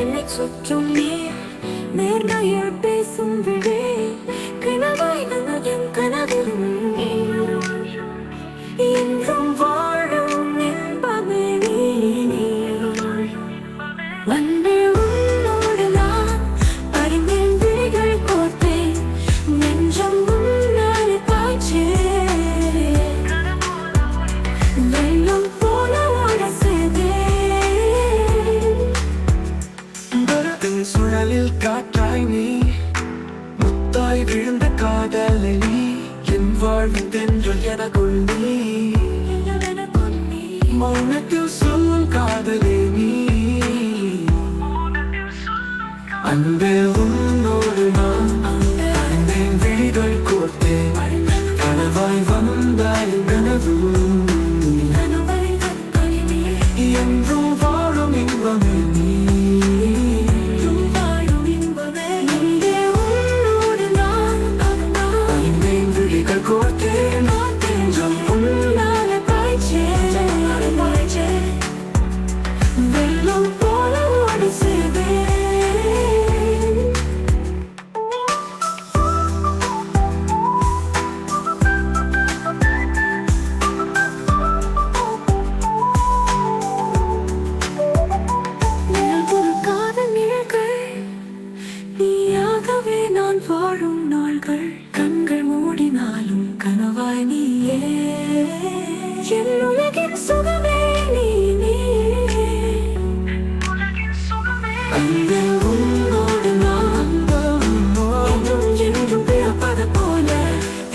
என்னை சுற்றும் நீர் நேர்மையில் பேசும் விழி கனவாய் என் கனவிலும் என்றும் வாழும் என்பதே நீ வந்து உன்னோடு நான் அறிந்தேன் விழிகள் கோர்த்தேன் நெஞ்சம் முன்னாடி பாய்ச்சே வெள்ளம் போல ஓட சுழலில் காற்றாய் நீ முத்தாய் விழுந்த காதலை நீ என் வாழ்வின் தென்றல் எனக்குள் நீ மௌனத்தில் சொல்லும் காதலே நீ அன்பே உன்னோடு நான் அறிந்தேன் விழிகள் கோர்த்தேன் கனவாய் வந்தாய் கனவு என்றும் வாழும் இன்பமே நீ வாழும் நாள்கள் கண்கள் மூடினாலும் கனவாய் நீயே என் உலகின் சுகமே நீ அன்பே உன்னோடு நான் என்றும் என்றும் பிறப்பது போல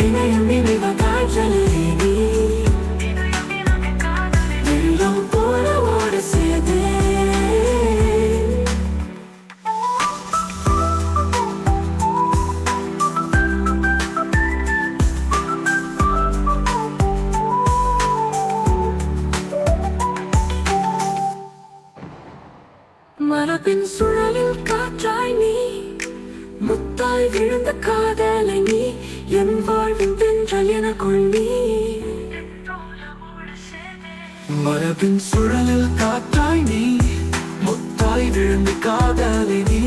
இணையம் நினைவ காற்றலே நீ வெள்ளம் போல ஓட சேதே மரபின் சுழலில் காற்றாய் நீ முத்தாய் விழுந்த காதலை நீ என் வாழ்வின் தென்றல் எனக்குள் நீ மரபின் சுழலில் காற்றாய் நீ முத்தாய் விழுந்த காதலை நீ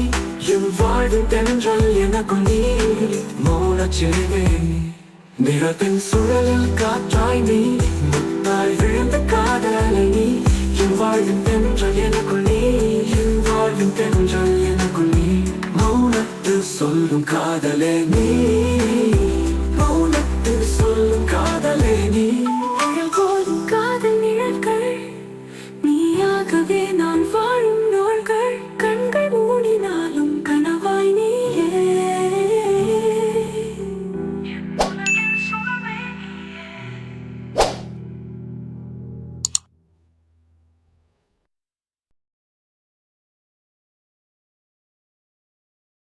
என் வாழ்வின் தென்றல் எனக்குள் நீ மௌனச் சிறுவே நிறத்தின் சுழலில் காற்றாய் நீ முத்தாய் விழுந்த காதலை நீ என் வாழ்வின் தென்றல் எனக்குள் நீ என் வாழ்வின் தென்றல் எனக்குள் நீ மௌனத்தில் சொல்லும் காதலே நீ